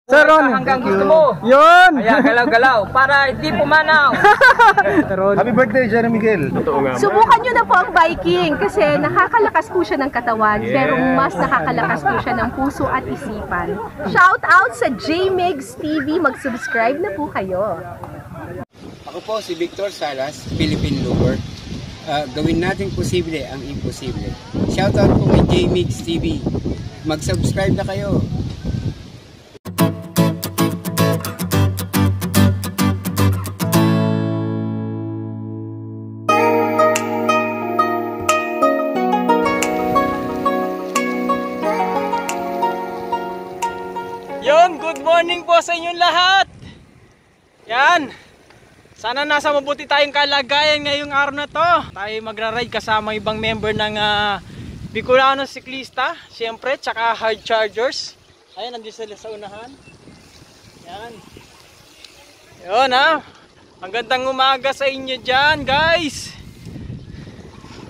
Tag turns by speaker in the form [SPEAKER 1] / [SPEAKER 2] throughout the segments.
[SPEAKER 1] Sir Ron,
[SPEAKER 2] hanggang gusto mo.
[SPEAKER 1] Yun!
[SPEAKER 2] Kaya galaw-galaw para hindi pumanaw.
[SPEAKER 3] Happy birthday, Jerry Miguel.
[SPEAKER 4] Subukan nyo na po ang biking kasi nakakalakas po siya ng katawan pero mas nakakalakas po siya ng puso at isipan. Shout out sa JMIGS TV, mag-subscribe na po kayo.
[SPEAKER 5] Ako po si Victor Salas, Philippine Looper. Gawin natin posible ang imposible. Shout out po kay JMIGS TV. Mag-subscribe na kayo.
[SPEAKER 1] Yun, good morning po sa inyong lahat. Yan. Sana nasa mabuti tayong kalagayan ngayong araw na to. Tayo magra-ride kasama ibang member ng Bicolano Siklista, siyempre, tsaka Hard Chargers. Ayan, nandiyan sila sa unahan. Yan. Yun ha. Ang gandang umaga sa inyo dyan, guys.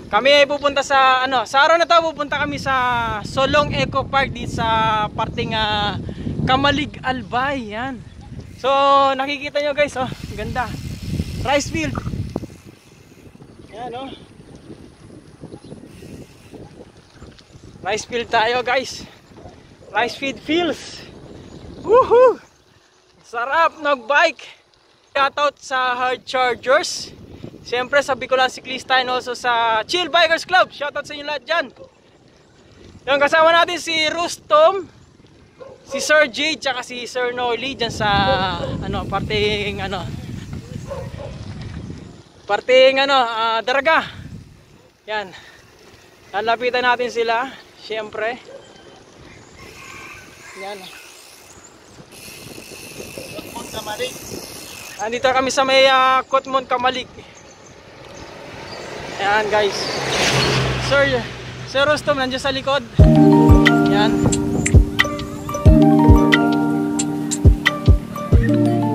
[SPEAKER 1] Kami ay pupunta sa sa araw na to pupunta kami sa Solong Eco Park dito sa parting Kamalig Albay. Yan. So nakikita nyo guys, oh, ganda. Rice field. Yan, oh. Rice field tayo guys. Rice field fields. Woohoo! Sarap nag-bike. Shoutout sa Hard Chargers. Siyempre sa Bicolano Siklista and also sa Chill Bikers Club. Shoutout sa inyo lahat dyan. Yung kasama natin si Rustom, si Sir Jade, tsaka si Sir Norley dyan sa parting Daraga. Yan. Lalapitan natin sila, siyempre. Yan. Kotmon Kamalig. Andito kami sa may Kotmon Kamalig. Yan guys. Sir Rustom nandiyan sa likod. Yan.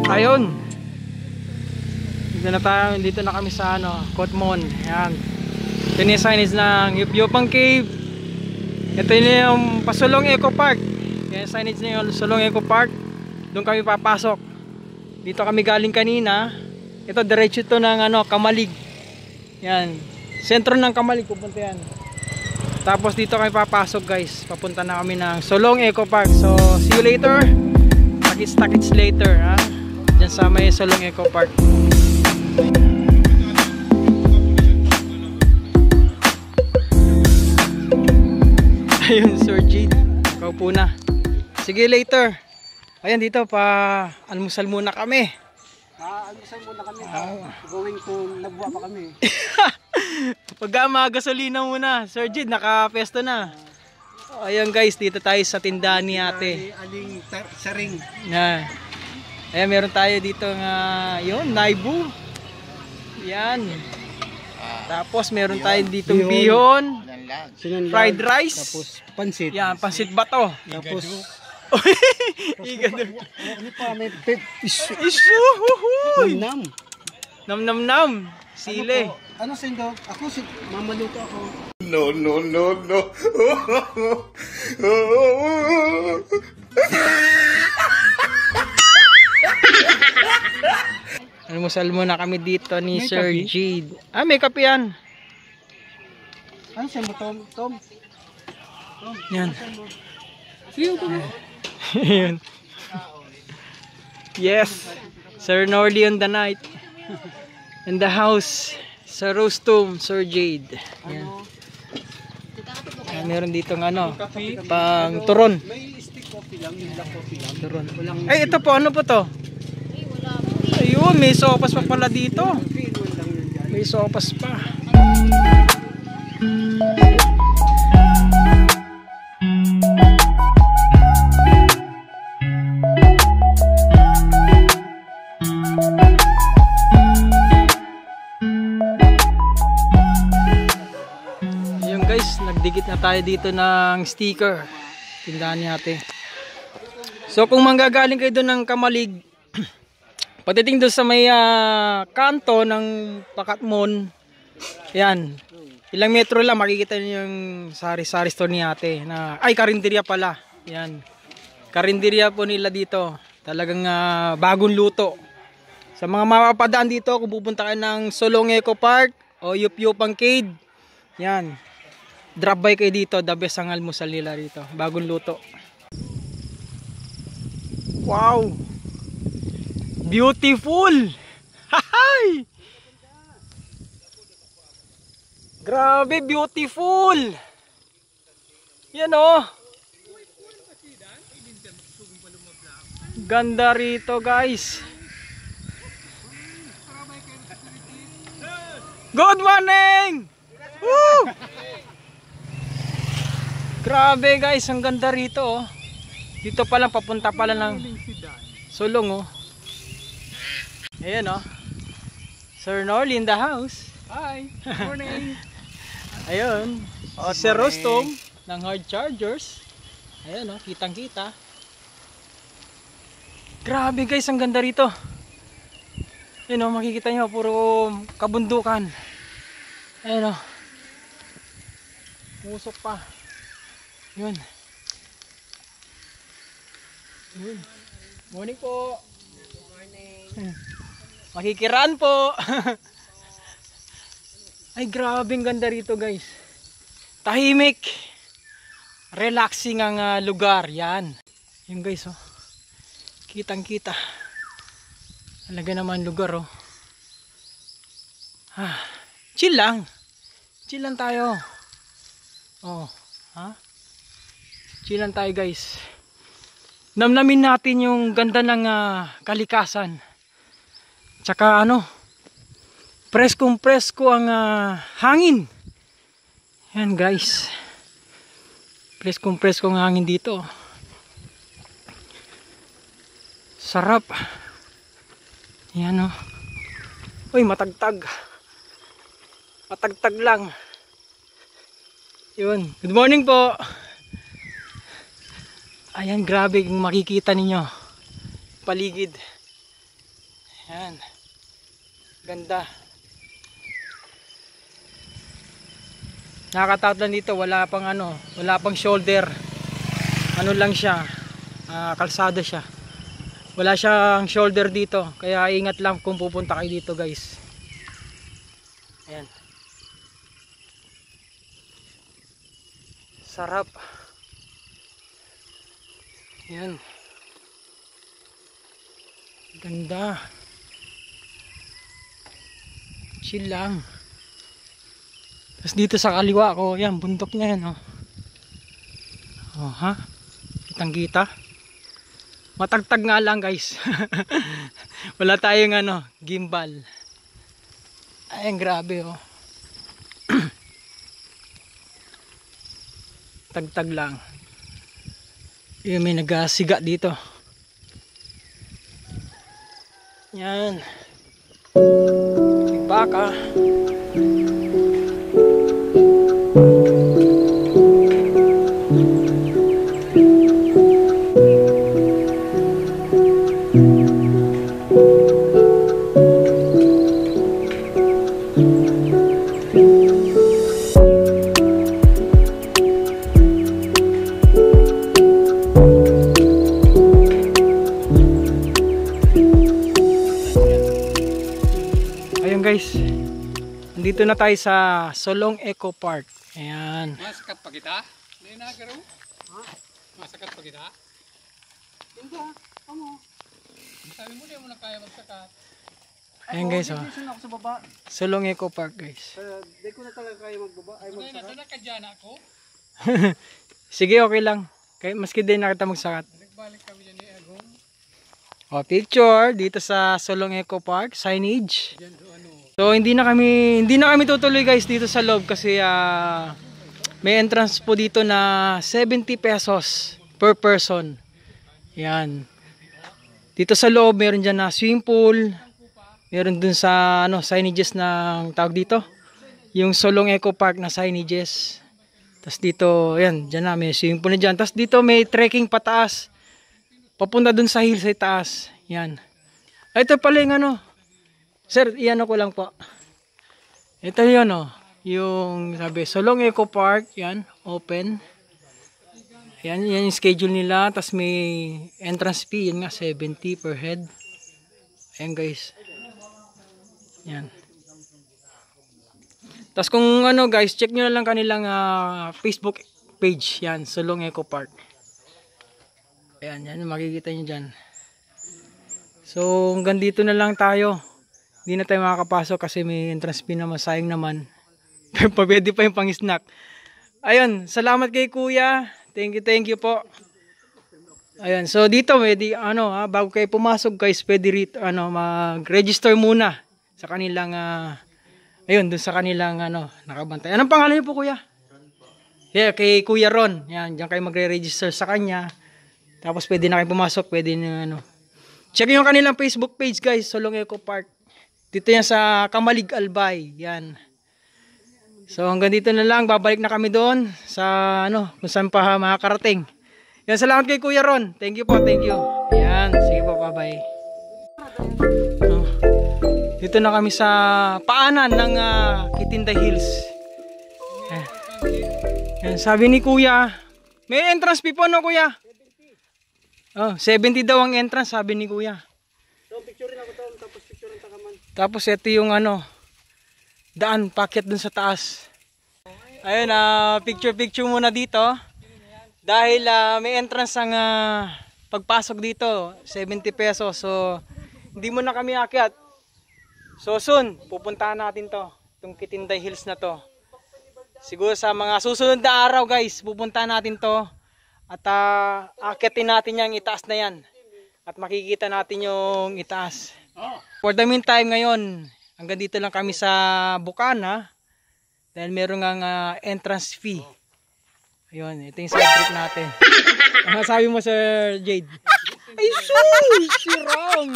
[SPEAKER 1] Ayun. Dito na kami sa Kotmon. Yan. Ito yung signage ng Yupang Cave. Ito yung Pasulong Eco Park. Yan signage na yung Solong Eco Park. Doon kami papasok. Dito kami galing kanina. Ito diretso to ng Kamalig. Yan. Sentro ng Kamalig pupunta yan. Tapos dito kami papasok guys. Papunta na kami ng Solong Eco Park. So see you later. Takits later ha. Diyan sa may Solong Eco Park. Ayun Sir Jade. Ikaw po na. Sige later. Ayan dito pa almusal muna kami.
[SPEAKER 5] Almusal muna kami. Going to Nabua pa kami.
[SPEAKER 1] Pagka gasolina muna. Sir Jade, nakapesto na. Ayan guys, dito tayo sa tindahan ni ate.
[SPEAKER 5] Aling Saring.
[SPEAKER 1] Yan. Ayan, meron tayo dito yun, Naibu. Yan. Tapos meron tayo dito bihon. Fried rice.
[SPEAKER 5] Tapos pansit.
[SPEAKER 1] Yan, pansit bato.
[SPEAKER 5] Tapos
[SPEAKER 1] Igado.
[SPEAKER 5] ano pa, may isu.
[SPEAKER 1] Nam. Nam. Sile.
[SPEAKER 5] Ano sa indo? Ako si mamaluto ako.
[SPEAKER 3] No.
[SPEAKER 1] Almusal muna kami dito ni Sir Jade. May kape yan.
[SPEAKER 5] Ano sa mo, Tom?
[SPEAKER 1] Yan. Yan. Yes. Sir Norley on the night. In the house. Sir Rustom, Sir Jade. Yan. Meron dito pang turon.
[SPEAKER 5] May stick coffee lang, black coffee lang.
[SPEAKER 1] Turon. Ay, ito po, ano po to? Ayun, may sopas pa pala dito. May sopas pa. Ayun guys, nagdikit na tayo dito ng sticker. Tindahan ni ate. So kung manggagaling kayo doon ng Kamalig, pagdating doon sa may kanto ng Pakatmon, yan, ilang metro lang makikita niyo yung sari-sari store ni ate na, ay karinderya pala, yan. karinderya po nila dito. Talagang bagong luto. Sa mga mapapadaan dito, kung pupunta kayo ng Solong Eco Park o Yup-Yupang Cave, yan, drop by kayo dito. The best ang almusal nila rito. Bagong luto. Wow! Beautiful! Hahay! Grabe, beautiful! Yan oh! Ganda rito, guys. Good morning! Woo! Grabe guys, ang ganda rito oh. Dito pa lang, papunta pa lang ng Solong oh. Ayan oh. Sir Norly in the house.
[SPEAKER 2] Hi, morning.
[SPEAKER 1] Ayun. Si Sir Rostom ng Hard Chargers. Ayan oh, kitang kita. Grabe guys, ang ganda rito. Ayan o, makikita nyo, puro kabundukan. Ayan o. Musok pa. Yun. Yun. Morning po. Morning. Makikiraan po. Ay, grabe ang ganda rito guys. Tahimik. Relaxing ang lugar. Yan. Yan guys oh. Kitang kita. Talaga naman lugar oh. Chill lang. Chill lang tayo. Oh, ha? Chill lang tayo guys. Namnamin natin yung ganda ng kalikasan. Tsaka ano, preskong presko ang hangin. Yan guys. Preskong presko ang hangin dito. Sarap. Yan o. Uy, matagtag. Matagtag lang. Yun. Good morning po. Ayan, grabe kung makikita ninyo. Paligid. Yan. Ganda. Nakakatakot lang dito. Wala pang ano. Wala pang shoulder. Ano lang siya. Kalsada siya. Wala siyang shoulder dito. Kaya ingat lang kung pupunta kayo dito guys. Ayan. Sarap. Ayan. Ganda. Chill lang. Tapos dito sa kaliwa ko, yan, bundok na yan oh. Oh ha? Kitang kita. Matagtag nga lang guys. Wala tayong ano, gimbal. Ayan, grabe oh. Tagtag lang. Yung may nagasiga dito. Yan. Baka. Guys, nandito na tayo sa Solong Eco Park. Ayan.
[SPEAKER 2] Masakat pa kita? Hindi na garo? Masakat pa kita? Hindi ba? Ano? Sabi mo, hindi mo na kaya magsakat.
[SPEAKER 1] Ayan guys, oh. Solong Eco Park guys.
[SPEAKER 3] Hindi ko na talaga kaya magbaba. Ay magsakat.
[SPEAKER 2] Hindi na kadyan ako.
[SPEAKER 1] Sige, okay lang. Maski din na kita magsakat.
[SPEAKER 2] Balik kami dyan ni Agong.
[SPEAKER 1] O, picture dito sa Solong Eco Park, signage. So hindi na kami tutuloy guys dito sa loob kasi may entrance po dito na 70 pesos per person. Yan. Dito sa loob meron diyan na swimming pool. Meron dun sa ano signages ng tawag dito. Yung Solong Eco Park na signages. Tapos dito, yan, diyan na may swimming pool na diyan. Tapos dito may trekking pataas. Papunta dun sa hill sa taas. Yan. Ito pala yung ano. Sir, iyan ko lang po. Ito yun oh. Yung sabi, Solong Eco Park. Yan, open. Yan yung schedule nila. Tapos may entrance fee. Yan nga, 70 per head. Ayan guys. Yan. Tapos kung ano guys, check nyo na lang kanilang Facebook page. Yan, Sulong Eco Park. Ayan, yan. Makikita nyo dyan. So, hanggang dito na lang tayo. Hindi na tayo makakapasok kasi may entrance fee naman. Sayang naman. Pwede pa yung pang-snack. Ayun, salamat kay Kuya. Thank you po. Ayun, so dito pwede bago kayo pumasok guys, pwede rito mag-register muna sa kanilang ayun, doon sa kanilang nakabantay. Anong pangalan niyo po, Kuya? Yeah, kay Kuya Ron. Yan, diyan kayo magre-register sa kanya. Tapos pwede na kayo pumasok, pwede na check yung kanilang Facebook page guys, Sulong Eco Park. Dito yan sa Kamalig Albay. Yan. So hanggang dito na lang, babalik na kami doon sa kung saan pa makakarating. Yan, salamat kay Kuya Ron. Thank you po, thank you. Yan, sige po, bye-bye. Dito na kami sa paanan ng Kitinday Hills. Yan, sabi ni Kuya, may entrance fee po Kuya? 70 daw ang entrance, sabi ni Kuya.
[SPEAKER 3] So, picture ako to, tapos picture ng takaman.
[SPEAKER 1] Tapos ito yung daan, pakyat dun sa taas. Ayun, picture muna dito. Dahil may entrance ang pagpasok dito, 70 pesos. So, hindi mo na kami akyat. So, soon, pupuntahan natin to. Itong Kitinday Hills na to. Siguro sa mga susunod na araw guys, pupuntahan natin to. At akyatin natin yung itaas na yan. At makikita natin yung itaas. For the meantime ngayon, hanggang dito lang kami sa Bukana. Dahil meron nga entrance fee. Ayun, ito yung side trip natin. Ano sabi mo, Sir Jade? Ay, sus! Si Ram!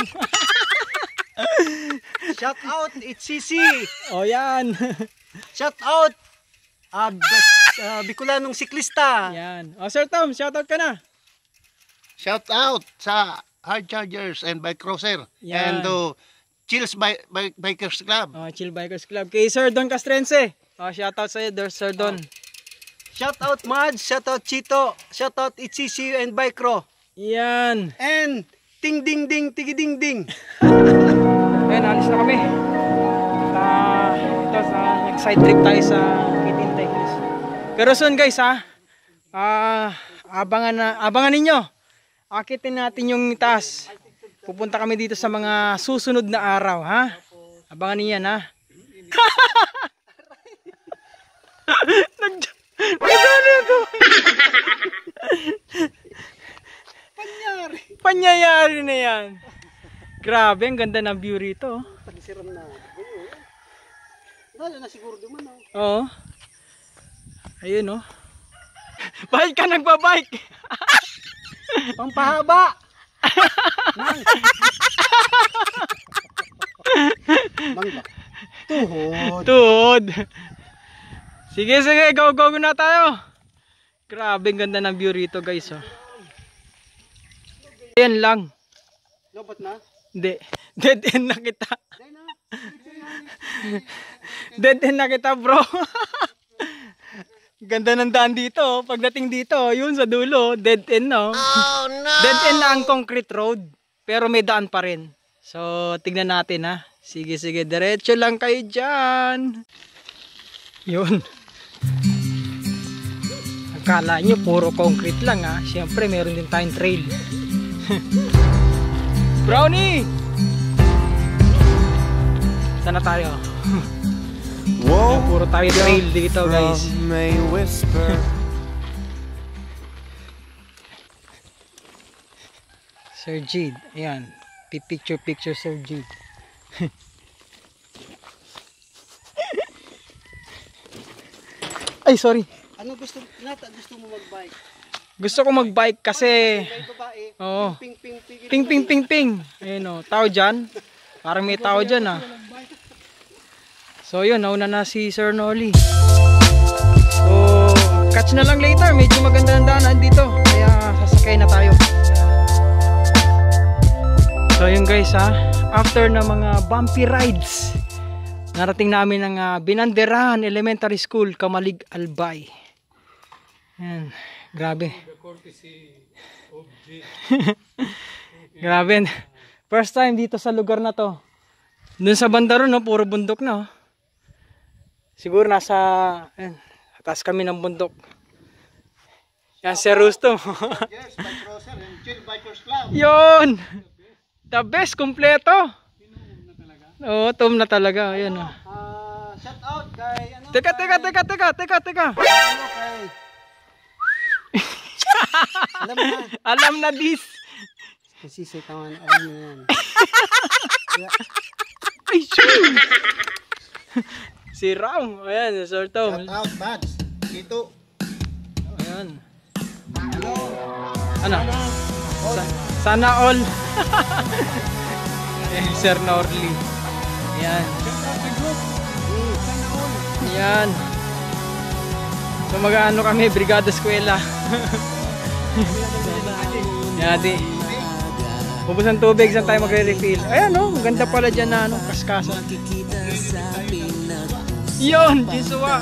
[SPEAKER 3] Shout out, it's CC!
[SPEAKER 1] O, yan.
[SPEAKER 3] Shout out, Bicolanong siklista!
[SPEAKER 1] Yan. O, Sir Tom, shout out ka na.
[SPEAKER 6] Shout out sa Hard Chargers and Bike Crosser
[SPEAKER 1] Yan.
[SPEAKER 6] and Chills Bikers Club.
[SPEAKER 1] O, Chill Bikers Club. Kay Sir Don Castrense. O, shout out sa'yo, Sir Don.
[SPEAKER 3] Shout out Mads, shout out Chito, shout out Ichichi and Bikero.
[SPEAKER 1] Yan.
[SPEAKER 3] And ting ding ding tigi ding ding.
[SPEAKER 1] Ayan, alis na kami. Ito, nag-side trip tayo sa Kitinday Hills. Pero soon guys abangan ninyo. Akitin natin yung taas. Pupunta kami dito sa mga susunod na araw, ha? Abangan niyo yan, ha? Panyayari na yan. Grabe, ang ganda ng view rito.
[SPEAKER 3] Pagsiram na. Wala na siguro duman, no?
[SPEAKER 1] Oo. Ayun, oh. Bakit ka nagbabike?
[SPEAKER 3] Pampahaba! Mangga.
[SPEAKER 1] Tuhod. Sige, go na tayo. Grabe, ang ganda ng view rito guys, oh. Ayan lang.
[SPEAKER 3] Lobot na?
[SPEAKER 1] Hindi. Dead end na kita. Dead end na kita, bro. Ganda ng daan dito, oh. Pagdating dito, yun sa dulo, dead end, no? Oh, no! Dead end na ang concrete road, pero may daan pa rin. So, tignan natin, ha. Sige, diretso lang kayo dyan. Yun. Akala nyo, puro concrete lang, ha. Siyempre, meron din tayong trail. Brownie! Sana tayo. Whoa, puro tayo trail dito guys. Sir Jade, ayan. Picture Sir Jade. Ay, sorry.
[SPEAKER 3] Ano gusto mo mag-bike?
[SPEAKER 1] Gusto ko mag-bike kasi oo. Ping. Ayun, oh, tao dyan. Parang may tao dyan, ah. So yun, nauna na si Sir Nolly. So, catch na lang later. Medyo maganda ang daanan dito. Kaya sasakay na tayo. So yun guys, ha. After na mga bumpy rides, narating namin ang Binanderahan Elementary School, Kamalig Albay. Yan, grabe.
[SPEAKER 2] courtesy of J.
[SPEAKER 1] Grabe. First time dito sa lugar na to. Doon sa banda ron, no, puro bundok na. Oh. Siguro nasa taas kami ng bundok. Yan si Rusto.
[SPEAKER 6] Yes, Bike Crosser and Chill Bikers Club.
[SPEAKER 1] Yun! The best, kompleto. Oo, tom na talaga. Ayan, oh.
[SPEAKER 3] Shout out kay ano?
[SPEAKER 1] Teka.
[SPEAKER 3] Ano kay? Alam mo na.
[SPEAKER 1] Alam na this.
[SPEAKER 3] Kasi sa tawan, alam mo yan.
[SPEAKER 1] Ay, sure. Si Ram. Ayan, Sir Tom.
[SPEAKER 6] Shout out, Mads. Dito.
[SPEAKER 1] Ayan. Ano? Sana all. Sir Norley. Ayan. Ayan. So mag-ano kami, Brigada Eskwela. Ayan, di. Ubus ng tubig, saan tayo magre-refill? Ayan, no? Ang ganda pala dyan na, ano, kaskasan. Yun, Jisua.